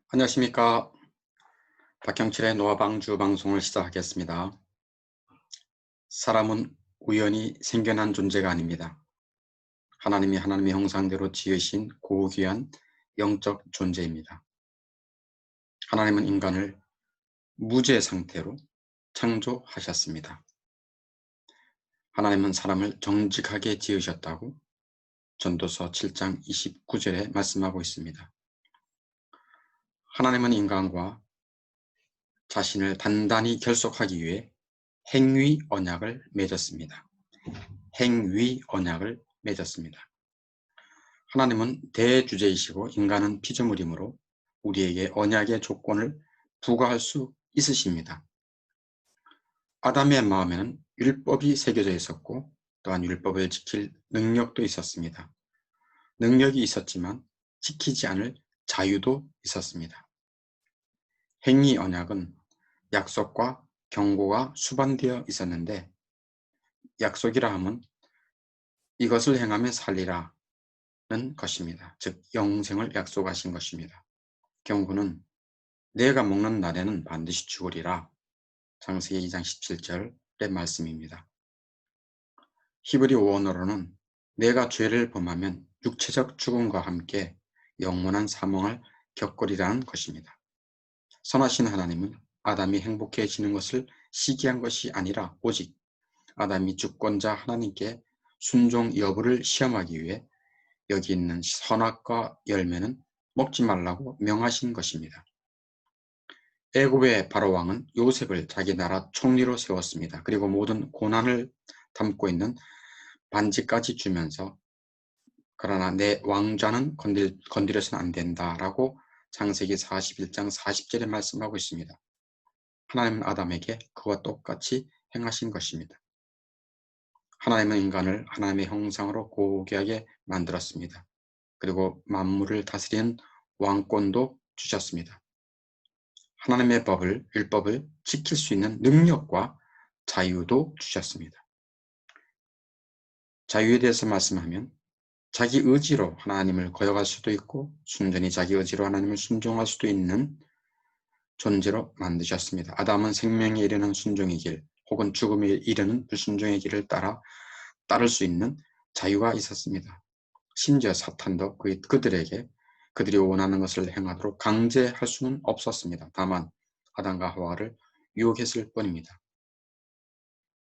안녕하십니까. 박형철의 노화방주 방송을 시작하겠습니다. 사람은 우연히 생겨난 존재가 아닙니다. 하나님이 하나님의 형상대로 지으신 고귀한 영적 존재입니다. 하나님은 인간을 무죄 상태로 창조하셨습니다. 하나님은 사람을 정직하게 지으셨다고 전도서 7장 29절에 말씀하고 있습니다. 하나님은 인간과 자신을 단단히 결속하기 위해 행위 언약을 맺었습니다. 행위 언약을 맺었습니다. 하나님은 대주제이시고 인간은 피조물이므로 우리에게 언약의 조건을 부과할 수 있으십니다. 아담의 마음에는 율법이 새겨져 있었고 또한 율법을 지킬 능력도 있었습니다. 능력이 있었지만 지키지 않을 자유도 있었습니다. 행위 언약은 약속과 경고가 수반되어 있었는데 약속이라 함은 이것을 행하면 살리라 는 것입니다. 즉 영생을 약속하신 것입니다. 경고는 내가 먹는 날에는 반드시 죽으리라. 창세기 2장 17절의 말씀입니다. 히브리어 원어로는 내가 죄를 범하면 육체적 죽음과 함께 영원한 사망을 겪으리라는 것입니다. 선하신 하나님은 아담이 행복해지는 것을 시기한 것이 아니라 오직 아담이 주권자 하나님께 순종 여부를 시험하기 위해 여기 있는 선악과 열매는 먹지 말라고 명하신 것입니다. 애굽의 바로 왕은 요셉을 자기 나라 총리로 세웠습니다. 그리고 모든 고난을 담고 있는 반지까지 주면서 그러나 내 왕좌는 건드려서는 안 된다라고 창세기 41장 40절에 말씀하고 있습니다. 하나님은 아담에게 그와 똑같이 행하신 것입니다. 하나님은 인간을 하나님의 형상으로 고귀하게 만들었습니다. 그리고 만물을 다스리는 왕권도 주셨습니다. 하나님의 율법을 지킬 수 있는 능력과 자유도 주셨습니다. 자유에 대해서 말씀하면 자기 의지로 하나님을 거역할 수도 있고 순전히 자기 의지로 하나님을 순종할 수도 있는 존재로 만드셨습니다. 아담은 생명에 이르는 순종의 길 혹은 죽음에 이르는 불순종의 길을 따를 수 있는 자유가 있었습니다. 심지어 사탄도 그들에게 그들이 원하는 것을 행하도록 강제할 수는 없었습니다. 다만 아담과 하와를 유혹했을 뿐입니다.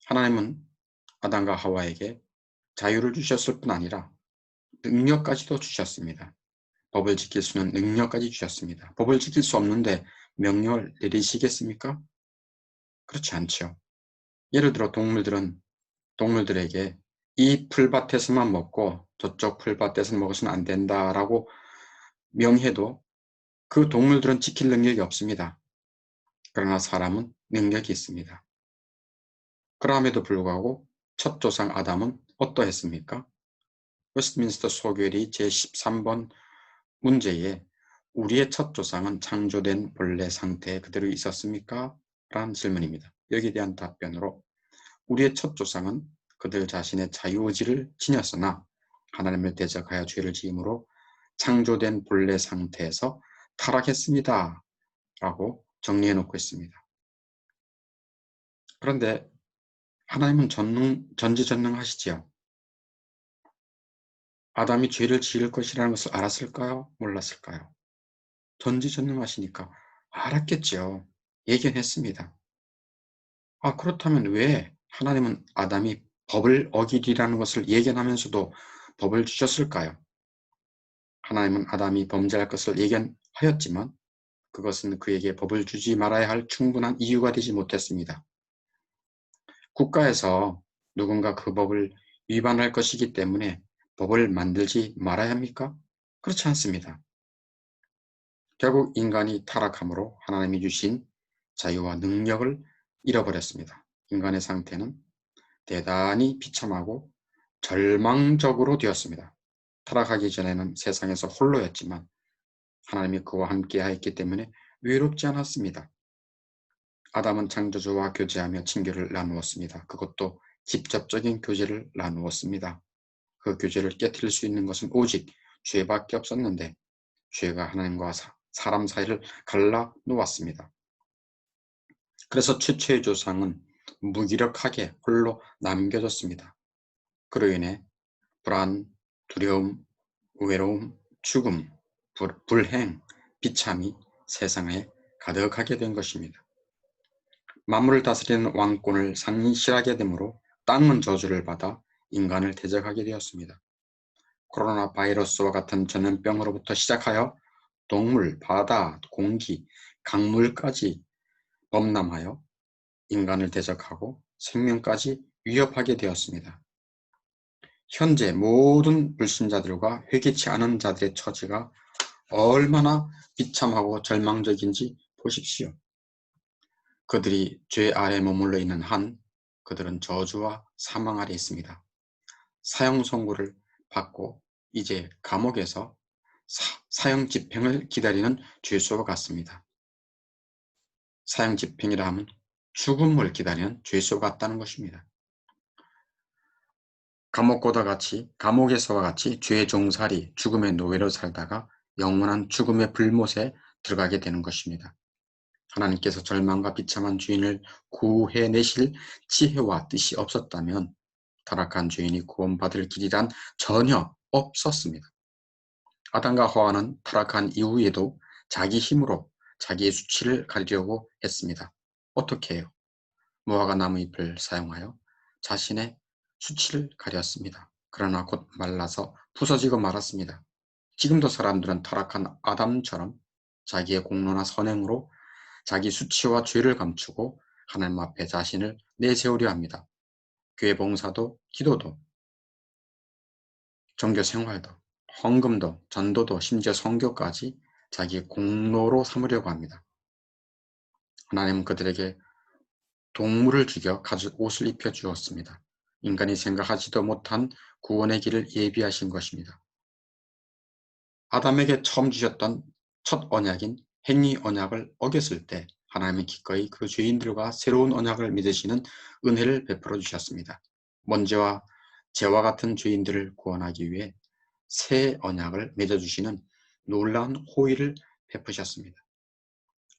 하나님은 아담과 하와에게 자유를 주셨을 뿐 아니라 능력까지도 주셨습니다. 법을 지킬 수 있는 능력까지 주셨습니다. 법을 지킬 수 없는데 명령을 내리시겠습니까? 그렇지 않죠. 예를 들어 동물들에게 이 풀밭에서만 먹고 저쪽 풀밭에서는 먹어서는 안 된다라고 명해도 그 동물들은 지킬 능력이 없습니다. 그러나 사람은 능력이 있습니다. 그럼에도 불구하고 첫 조상 아담은 어떠했습니까? 웨스트민스터 소결이 제13번 문제에 우리의 첫 조상은 창조된 본래 상태에 그대로 있었습니까? 라는 질문입니다. 여기에 대한 답변으로 우리의 첫 조상은 그들 자신의 자유의지를 지녔으나 하나님을 대적하여 죄를 지음으로 창조된 본래 상태에서 타락했습니다. 라고 정리해 놓고 있습니다. 그런데 하나님은 전지전능하시지요. 아담이 죄를 지을 것이라는 것을 알았을까요? 몰랐을까요? 전지전능하시니까 알았겠죠. 예견했습니다. 그렇다면 왜 하나님은 아담이 법을 어기리라는 것을 예견하면서도 법을 주셨을까요? 하나님은 아담이 범죄할 것을 예견하였지만 그것은 그에게 법을 주지 말아야 할 충분한 이유가 되지 못했습니다. 국가에서 누군가 그 법을 위반할 것이기 때문에 법을 만들지 말아야 합니까? 그렇지 않습니다. 결국 인간이 타락함으로 하나님이 주신 자유와 능력을 잃어버렸습니다. 인간의 상태는 대단히 비참하고 절망적으로 되었습니다. 타락하기 전에는 세상에서 홀로였지만 하나님이 그와 함께 하였기 때문에 외롭지 않았습니다. 아담은 창조주와 교제하며 친교를 나누었습니다. 그것도 직접적인 교제를 나누었습니다. 그 교제를 깨뜨릴 수 있는 것은 오직 죄밖에 없었는데 죄가 하나님과 사람 사이를 갈라 놓았습니다. 그래서 최초의 조상은 무기력하게 홀로 남겨졌습니다. 그로 인해 불안, 두려움, 외로움, 죽음, 불행, 비참이 세상에 가득하게 된 것입니다. 만물을 다스리는 왕권을 상실하게 되므로 땅은 저주를 받아 인간을 대적하게 되었습니다. 코로나 바이러스와 같은 전염병으로부터 시작하여 동물, 바다, 공기, 강물까지 범람하여 인간을 대적하고 생명까지 위협하게 되었습니다. 현재 모든 불신자들과 회개치 않은 자들의 처지가 얼마나 비참하고 절망적인지 보십시오. 그들이 죄 아래 머물러 있는 한 그들은 저주와 사망 아래 있습니다. 사형 선고를 받고 이제 감옥에서 사형 집행을 기다리는 죄수와 같습니다. 사형 집행이라 하면 죽음을 기다리는 죄수와 같다는 것입니다. 감옥에서와 같이 죄의 종살이, 죽음의 노예로 살다가 영원한 죽음의 불못에 들어가게 되는 것입니다. 하나님께서 절망과 비참한 죄인을 구해내실 지혜와 뜻이 없었다면 타락한 죄인이 구원받을 길이란 전혀 없었습니다. 아담과 하와는 타락한 이후에도 자기 힘으로 자기의 수치를 가리려고 했습니다. 어떻게 해요? 무화과 나무 잎을 사용하여 자신의 수치를 가렸습니다. 그러나 곧 말라서 부서지고 말았습니다. 지금도 사람들은 타락한 아담처럼 자기의 공로나 선행으로 자기 수치와 죄를 감추고 하나님 앞에 자신을 내세우려 합니다. 교회 봉사도, 기도도, 종교 생활도, 헌금도, 전도도, 심지어 선교까지 자기의 공로로 삼으려고 합니다. 하나님은 그들에게 동물을 죽여 가죽 옷을 입혀 주었습니다. 인간이 생각하지도 못한 구원의 길을 예비하신 것입니다. 아담에게 처음 주셨던 첫 언약인 행위 언약을 어겼을 때 하나님은 기꺼이 그 죄인들과 새로운 언약을 맺으시는 은혜를 베풀어 주셨습니다. 먼지와 재와 같은 죄인들을 구원하기 위해 새 언약을 맺어주시는 놀라운 호의를 베푸셨습니다.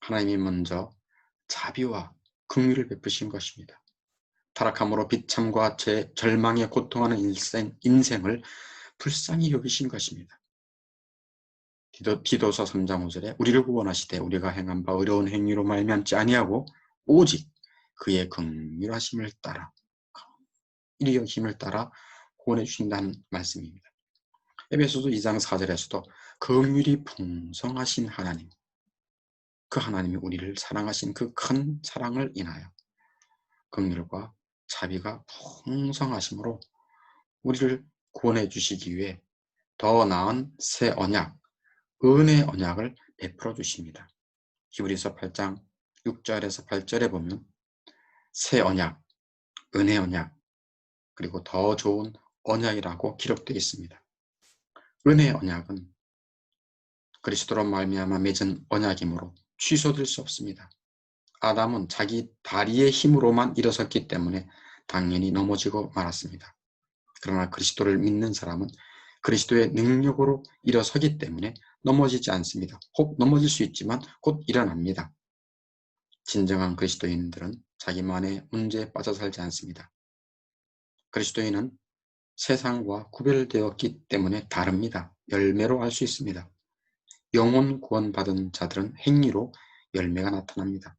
하나님이 먼저 자비와 긍휼을 베푸신 것입니다. 타락함으로 비참과 절망에 고통하는 인생을 불쌍히 여기신 것입니다. 디도서 3장 5절에 우리를 구원하시되 우리가 행한 바 어려운 행위로 말미암지 아니하고 오직 그의 긍휼하심을 따라 이리 여김을 따라 구원해 주신다는 말씀입니다. 에베소서 2장 4절에서도 긍휼이 풍성하신 하나님, 그 하나님이 우리를 사랑하신 그 큰 사랑을 인하여 긍휼과 자비가 풍성하심으로 우리를 구원해 주시기 위해 더 나은 새 언약, 은혜 언약을 베풀어 주십니다. 히브리서 8장 6절에서 8절에 보면 새 언약, 은혜 언약, 그리고 더 좋은 언약이라고 기록되어 있습니다. 은혜 언약은 그리스도로 말미암아 맺은 언약이므로 취소될 수 없습니다. 아담은 자기 다리의 힘으로만 일어섰기 때문에 당연히 넘어지고 말았습니다. 그러나 그리스도를 믿는 사람은 그리스도의 능력으로 일어서기 때문에 넘어지지 않습니다. 혹 넘어질 수 있지만 곧 일어납니다. 진정한 그리스도인들은 자기만의 문제에 빠져 살지 않습니다. 그리스도인은 세상과 구별되었기 때문에 다릅니다. 열매로 알 수 있습니다. 영혼 구원받은 자들은 행위로 열매가 나타납니다.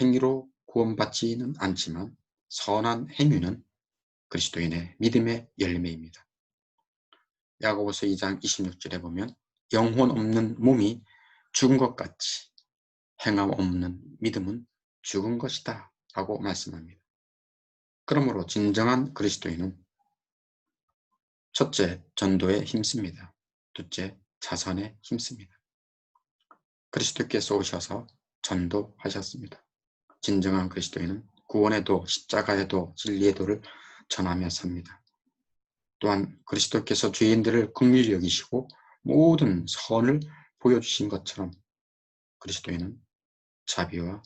행위로 구원받지는 않지만 선한 행위는 그리스도인의 믿음의 열매입니다. 야고보서 2장 26절에 보면 영혼 없는 몸이 죽은 것 같이 행함 없는 믿음은 죽은 것이다 라고 말씀합니다. 그러므로 진정한 그리스도인은 첫째, 전도에 힘씁니다. 둘째, 자선에 힘씁니다. 그리스도께서 오셔서 전도하셨습니다. 진정한 그리스도인은 구원의 도, 십자가의 도, 진리의 도를 전하며 삽니다. 또한 그리스도께서 죄인들을 긍휼히 여기시고 모든 선을 보여주신 것처럼 그리스도인은 자비와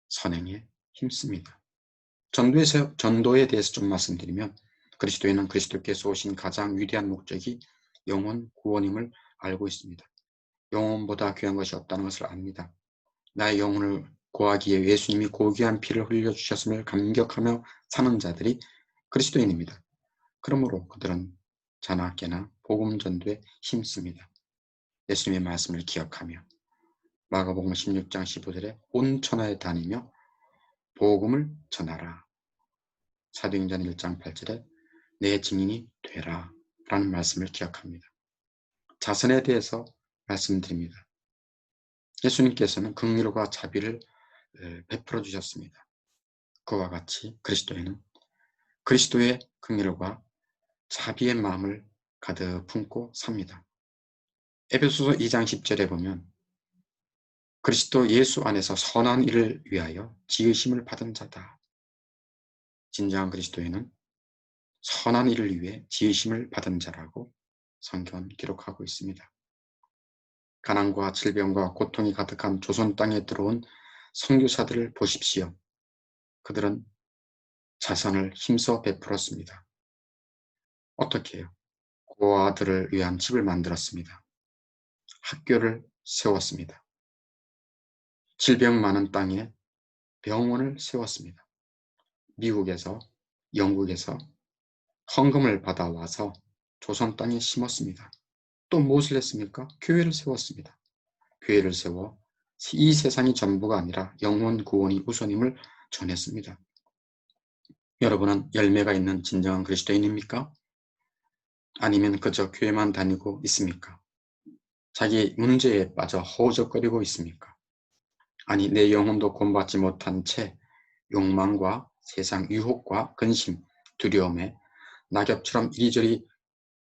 선행에 힘씁니다. 전도에 대해서 좀 말씀드리면 그리스도인은 그리스도께서 오신 가장 위대한 목적이 영혼 구원임을 알고 있습니다. 영혼보다 귀한 것이 없다는 것을 압니다. 나의 영혼을 구하기에 예수님이 고귀한 피를 흘려주셨음을 감격하며 사는 자들이 그리스도인입니다. 그러므로 그들은 자나 깨나 복음 전도에 힘씁니다. 예수님의 말씀을 기억하며 마가복음 16장 15절에 온 천하에 다니며 복음을 전하라. 사도행전 1장 8절에 내 증인이 되라 라는 말씀을 기억합니다. 자선에 대해서 말씀드립니다. 예수님께서는 긍휼과 자비를 베풀어 주셨습니다. 그와 같이 그리스도에는 그리스도의 긍휼과 자비의 마음을 가득 품고 삽니다. 에베소서 2장 10절에 보면 그리스도 예수 안에서 선한 일을 위하여 지으심을 받은 자다. 진정한 그리스도인은 선한 일을 위해 지으심을 받은 자라고 성경은 기록하고 있습니다. 가난과 질병과 고통이 가득한 조선 땅에 들어온 선교사들을 보십시오. 그들은 자선을 힘써 베풀었습니다. 어떻게 해요? 고아들을 위한 집을 만들었습니다. 학교를 세웠습니다. 질병 많은 땅에 병원을 세웠습니다. 미국에서, 영국에서 헌금을 받아와서 조선 땅에 심었습니다. 또 무엇을 했습니까? 교회를 세웠습니다. 교회를 세워 이 세상이 전부가 아니라 영혼 구원이 우선임을 전했습니다. 여러분은 열매가 있는 진정한 그리스도인입니까? 아니면 그저 교회만 다니고 있습니까? 자기 문제에 빠져 허우적거리고 있습니까? 아니, 내 영혼도 구원받지 못한 채 욕망과 세상 유혹과 근심, 두려움에 낙엽처럼 이리저리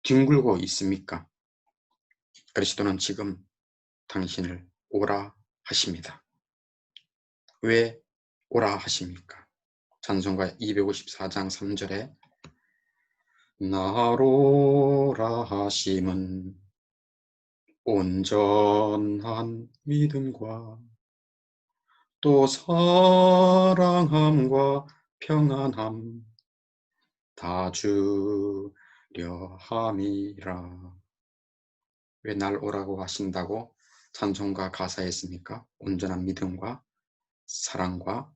뒹굴고 있습니까? 그리스도는 지금 당신을 오라 하십니다. 왜 오라 하십니까? 찬송가 254장 3절에 나로 오라 하심은 온전한 믿음과 또 사랑함과 평안함 다 주려 함이라. 왜 날 오라고 하신다고 찬송가 가사에 있습니까? 온전한 믿음과 사랑과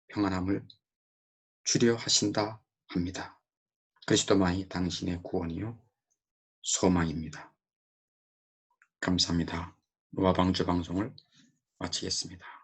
평안함을 주려 하신다 합니다. 그리스도만이 당신의 구원이요 소망입니다. 감사합니다. 노아방주 방송을 마치겠습니다.